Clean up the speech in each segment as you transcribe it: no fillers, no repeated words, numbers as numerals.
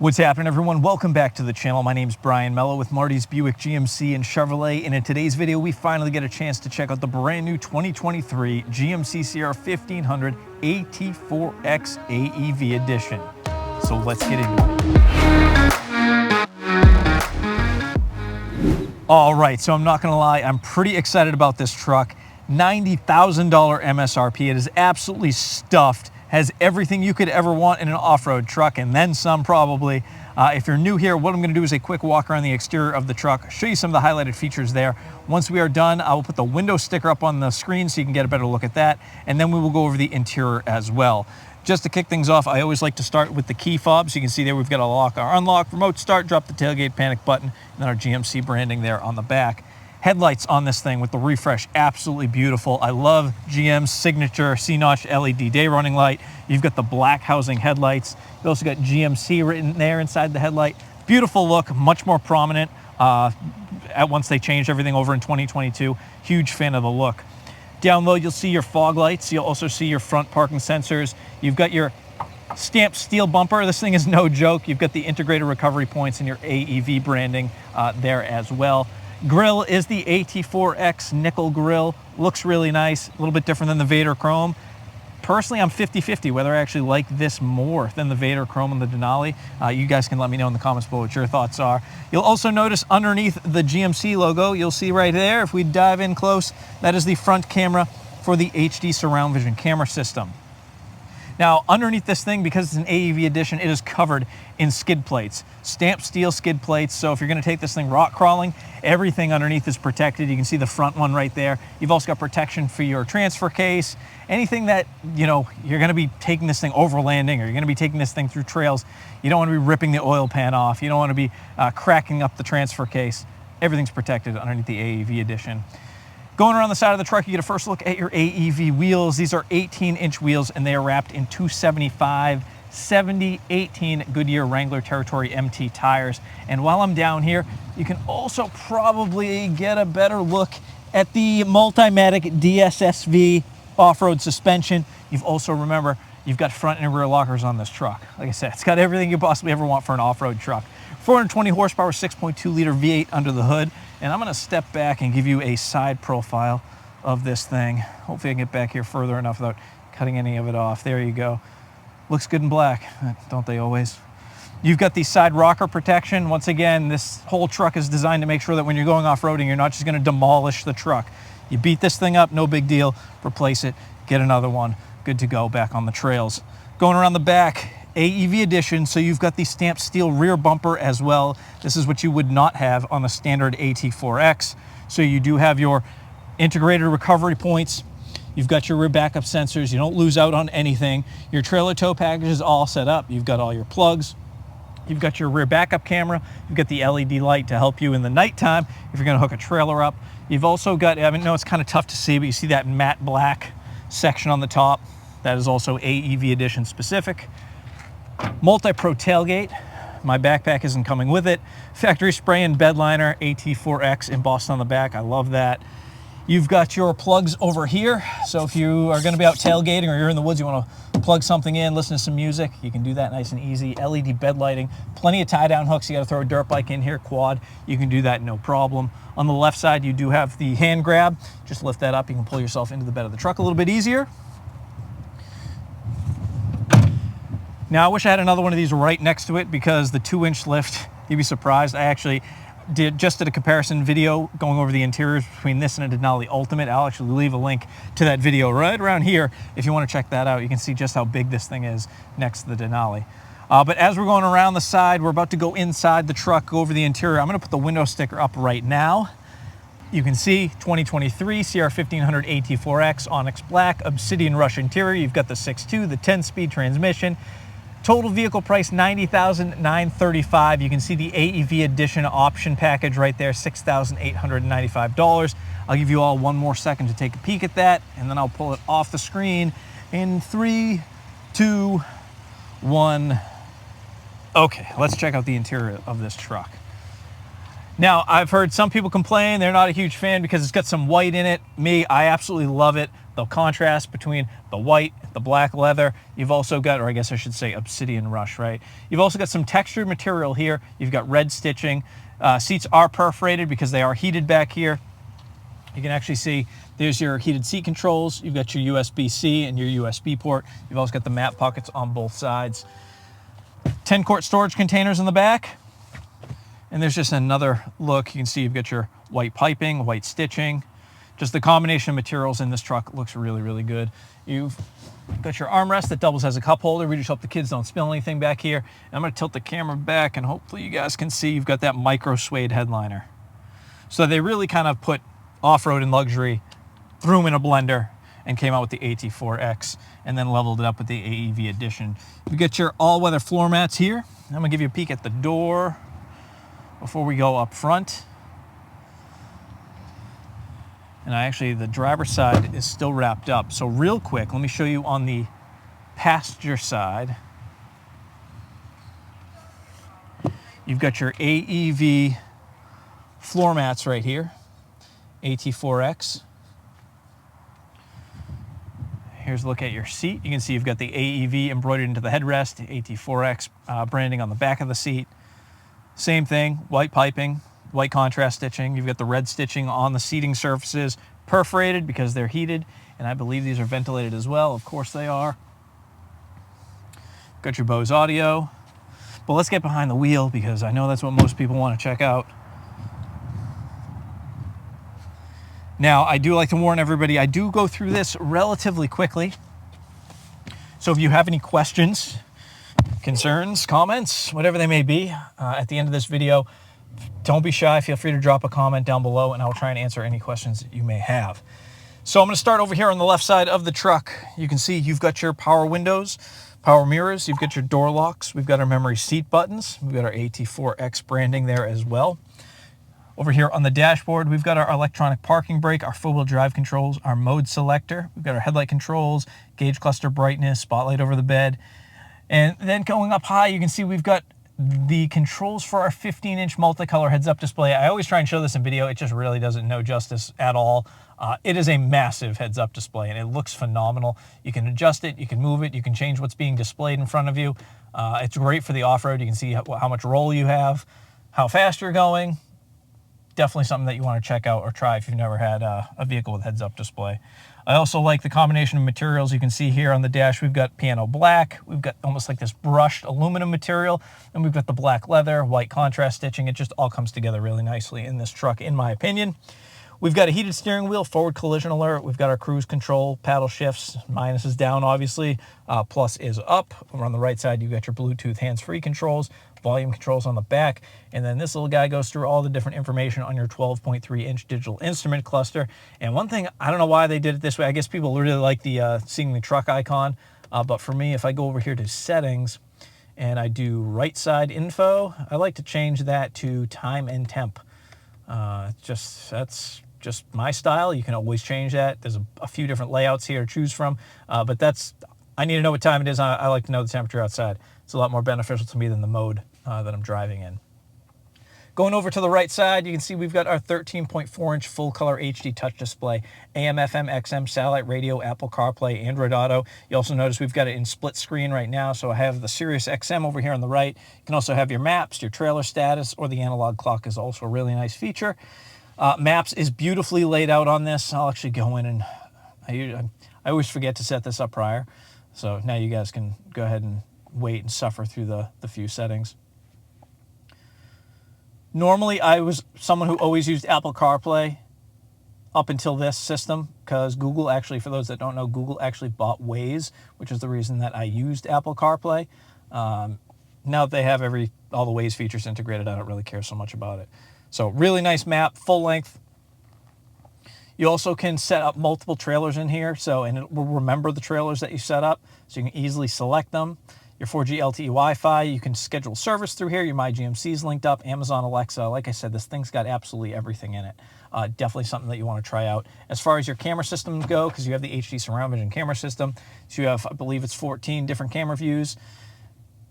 What's happening, everyone? Welcome back to the channel. My name's Brian Mello with Marty's Buick GMC and Chevrolet, and in today's video we finally get a chance to check out the brand new 2023 GMC Sierra 1500 AT4X AEV edition. So let's get into it. All right, so I'm not gonna lie, I'm pretty excited about this truck. $90,000 MSRP. It is absolutely stuffed. Has everything you could ever want in an off-road truck, and then some probably. If you're new here, what I'm gonna do is a quick walk around the exterior of the truck, show you some of the highlighted features there. Once we are done, I will put the window sticker up on the screen so you can get a better look at that, and then we will go over the interior as well. Just to kick things off, I always like to start with the key fob. So you can see there we've got a lock or unlock, remote start, drop the tailgate panic button, and then our GMC branding there on the back. Headlights on this thing with the refresh, absolutely beautiful. I love GM's signature C-notch LED day running light. You've got the black housing headlights. You've also got GMC written there inside the headlight. Beautiful look, much more prominent once they changed everything over in 2022. Huge fan of the look. Down low, you'll see your fog lights. You'll also see your front parking sensors. You've got your stamped steel bumper. This thing is no joke. You've got the integrated recovery points and your AEV branding there as well. Grille is the AT4X nickel grille. Looks really nice, a little bit different than the Vader Chrome. Personally, I'm 50-50 whether I actually like this more than the Vader Chrome and the Denali. You guys can let me know in the comments below what your thoughts are. You'll also notice underneath the GMC logo, you'll see right there, if we dive in close, that is the front camera for the HD surround vision camera system. Now, underneath this thing, because it's an AEV edition, it is covered in skid plates, stamped steel skid plates. So if you're gonna take this thing rock crawling, everything underneath is protected. You can see the front one right there. You've also got protection for your transfer case. Anything that, you're gonna be taking this thing overlanding, or you're gonna be taking this thing through trails, you don't wanna be ripping the oil pan off. You don't wanna be cracking up the transfer case. Everything's protected underneath the AEV edition. Going around the side of the truck, you get a first look at your AEV wheels. These are 18-inch wheels, and they are wrapped in 275/70/18 Goodyear Wrangler Territory MT tires. And while I'm down here, you can also probably get a better look at the Multimatic DSSV off-road suspension. You've also, remember, you've got front and rear lockers on this truck. Like I said, it's got everything you possibly ever want for an off-road truck. 420 horsepower, 6.2-liter V8 under the hood. And I'm gonna step back and give you a side profile of this thing. Hopefully I can get back here further enough without cutting any of it off. There you go. Looks good in black, don't they always? You've got the side rocker protection. Once again, this whole truck is designed to make sure that when you're going off-roading, you're not just gonna demolish the truck. You beat this thing up, no big deal, replace it, get another one, good to go back on the trails. Going around the back, AEV edition, so you've got the stamped steel rear bumper as well. This is what you would not have on the standard AT4X. So you do have your integrated recovery points. You've got your rear backup sensors. You don't lose out on anything. Your trailer tow package is all set up. You've got all your plugs. You've got your rear backup camera. You've got the LED light to help you in the nighttime if you're gonna hook a trailer up. You've also got, I know it's kind of tough to see, but you see that matte black section on the top. That is also AEV edition specific. Multi-Pro tailgate. My backpack isn't coming with it. Factory spray and bed liner, AT4X embossed on the back. I love that. You've got your plugs over here. So if you are gonna be out tailgating or you're in the woods, you wanna plug something in, listen to some music, you can do that nice and easy. LED bed lighting, plenty of tie-down hooks. You gotta throw a dirt bike in here, quad, you can do that no problem. On the left side, you do have the hand grab. Just lift that up, you can pull yourself into the bed of the truck a little bit easier. Now, I wish I had another one of these right next to it, because the 2-inch lift, you'd be surprised. I actually did a comparison video going over the interiors between this and a Denali Ultimate. I'll actually leave a link to that video right around here if you want to check that out. You can see just how big this thing is next to the Denali. But as we're going around the side, we're about to go inside the truck, go over the interior. I'm going to put the window sticker up right now. You can see 2023 Sierra 1500 AT4X Onyx Black, Obsidian Rush interior. You've got the 6.2, the 10-speed transmission. Total vehicle price, $90,935. You can see the AEV edition option package right there, $6,895. I'll give you all one more second to take a peek at that, and then I'll pull it off the screen in 3, 2, 1. Okay, let's check out the interior of this truck. Now, I've heard some people complain they're not a huge fan because it's got some white in it. Me, I absolutely love it. The contrast between the white, the black leather. You've also got, or I guess I should say obsidian rush, right? You've also got some textured material here. You've got red stitching. Seats are perforated because they are heated back here. You can actually see there's your heated seat controls. You've got your USB-C and your USB port. You've also got the map pockets on both sides. 10-quart storage containers in the back. And there's just another look. You can see you've got your white piping, white stitching. Just the combination of materials in this truck looks really, really good. You've got your armrest that doubles as a cup holder. We just hope the kids don't spill anything back here. And I'm going to tilt the camera back and hopefully you guys can see you've got that micro suede headliner. So they really kind of put off-road and luxury, threw them in a blender, and came out with the AT4X and then leveled it up with the AEV edition. You get your all-weather floor mats here. I'm going to give you a peek at the door before we go up front. And actually, the driver's side is still wrapped up. So real quick, let me show you on the passenger side. You've got your AEV floor mats right here, AT4X. Here's a look at your seat. You can see you've got the AEV embroidered into the headrest, AT4X branding on the back of the seat. Same thing, white piping, white contrast stitching. You've got the red stitching on the seating surfaces, perforated because they're heated, and I believe these are ventilated as well. Of course they are. Got your Bose audio. But let's get behind the wheel because I know that's what most people want to check out. Now, I do like to warn everybody, I do go through this relatively quickly. So if you have any questions, concerns, comments, whatever they may be, at the end of this video, don't be shy. Feel free to drop a comment down below and I will try and answer any questions that you may have. So I'm going to start over here on the left side of the truck. You can see you've got your power windows, power mirrors, you've got your door locks, we've got our memory seat buttons, we've got our AT4X branding there as well. Over here on the dashboard, we've got our electronic parking brake, our four-wheel drive controls, our mode selector, we've got our headlight controls, gauge cluster brightness, spotlight over the bed. And then going up high, you can see we've got the controls for our 15-inch multicolor heads-up display. I always try and show this in video. It just really doesn't know justice at all. It is a massive heads-up display, and it looks phenomenal. You can adjust it, you can move it, you can change what's being displayed in front of you. It's great for the off-road. You can see how much roll you have, how fast you're going. Definitely something that you want to check out or try if you've never had a vehicle with heads-up display. I also like the combination of materials. You can see here on the dash, we've got piano black. We've got almost like this brushed aluminum material. And we've got the black leather, white contrast stitching. It just all comes together really nicely in this truck, in my opinion. We've got a heated steering wheel, forward collision alert. We've got our cruise control, paddle shifts. Minus is down, obviously. Plus is up. Over on the right side, you've got your Bluetooth hands-free controls, volume controls on the back. And then this little guy goes through all the different information on your 12.3-inch digital instrument cluster. And one thing, I don't know why they did it this way. I guess people really like the seeing the truck icon. But for me, if I go over here to settings and I do right side info, I like to change that to time and temp. That's just my style. You can always change that. There's a few different layouts here to choose from, but I need to know what time it is. I like to know the temperature outside. It's a lot more beneficial to me than the mode that I'm driving in. Going over to the right side, you can see we've got our 13.4-inch full-color HD touch display, AM, FM, XM, satellite radio, Apple CarPlay, Android Auto. You also notice we've got it in split screen right now, so I have the Sirius XM over here on the right. You can also have your maps, your trailer status, or the analog clock is also a really nice feature. Maps is beautifully laid out on this. I'll actually go in and I always forget to set this up prior. So now you guys can go ahead and wait and suffer through the few settings. Normally, I was someone who always used Apple CarPlay up until this system because Google actually, for those that don't know, Google actually bought Waze, which is the reason that I used Apple CarPlay. Now that they have all the Waze features integrated, I don't really care so much about it. So really nice map, full length. You also can set up multiple trailers in here, and it will remember the trailers that you set up, so you can easily select them. Your 4G LTE Wi-Fi, you can schedule service through here. Your MyGMC is linked up, Amazon Alexa. Like I said, this thing's got absolutely everything in it. Definitely something that you want to try out. As far as your camera systems go, because you have the HD surround vision camera system, so you have, I believe it's 14 different camera views.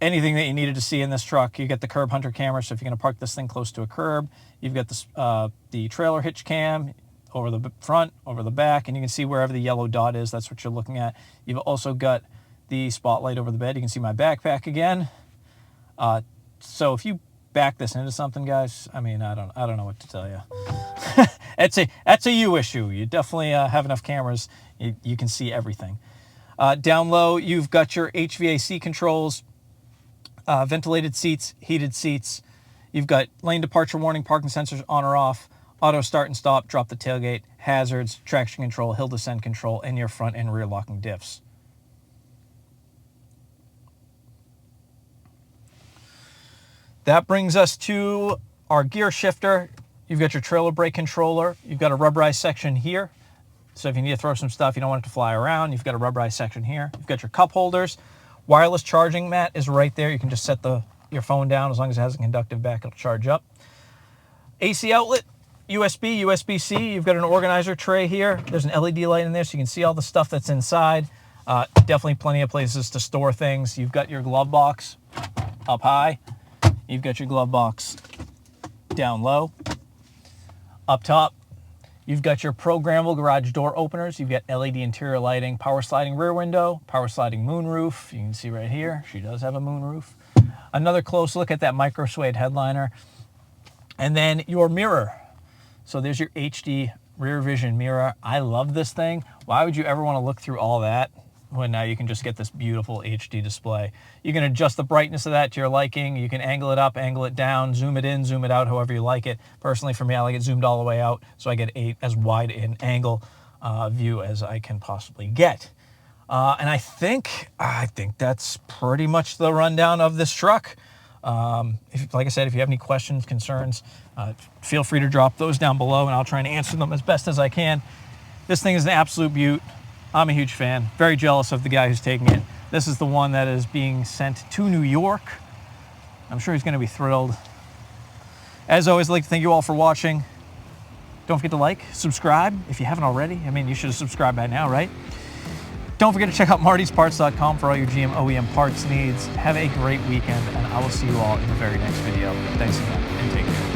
anything that you needed to see in this truck. You get the curb hunter camera, so if you're going to park this thing close to a curb, you've got this, the trailer hitch cam over the front, over the back, and you can see wherever the yellow dot is, that's what you're looking at. You've also got the spotlight over the bed. You can see my backpack again. So if you back this into something, guys, I mean, I don't know what to tell you. That's a you issue. You definitely have enough cameras. You can see everything. Down low, you've got your HVAC controls, ventilated seats, heated seats. You've got lane departure warning, parking sensors on or off, auto start and stop, drop the tailgate, hazards, traction control, hill descent control, and your front and rear locking diffs. That brings us to our gear shifter. You've got your trailer brake controller. You've got a rubberized section here. So if you need to throw some stuff, you don't want it to fly around, you've got a rubberized section here. You've got your cup holders. Wireless charging mat is right there. You can just set your phone down. As long as it has a conductive back, it'll charge up. AC outlet, USB, USB-C. You've got an organizer tray here. There's an LED light in there so you can see all the stuff that's inside. Definitely plenty of places to store things. You've got your glove box up high. You've got your glove box down low. Up top, you've got your programmable garage door openers. You've got LED interior lighting, power sliding rear window, power sliding moon roof. You can see right here, she does have a moon roof. Another close look at that micro suede headliner. And then your mirror. So there's your HD rear vision mirror. I love this thing. Why would you ever want to look through all that when now you can just get this beautiful HD display? You can adjust the brightness of that to your liking. You can angle it up, angle it down, zoom it in, zoom it out, however you like it. Personally, for me, I like it zoomed all the way out so I get as wide an angle view as I can possibly get. And I think that's pretty much the rundown of this truck. Like I said, if you have any questions, concerns, feel free to drop those down below and I'll try and answer them as best as I can. This thing is an absolute beaut. I'm a huge fan, very jealous of the guy who's taking it. This is the one that is being sent to New York. I'm sure he's going to be thrilled. As always, I'd like to thank you all for watching. Don't forget to like, subscribe if you haven't already. I mean, you should have subscribed by now, right? Don't forget to check out martysparts.com for all your GM OEM parts needs. Have a great weekend, and I will see you all in the very next video. Thanks again, and take care.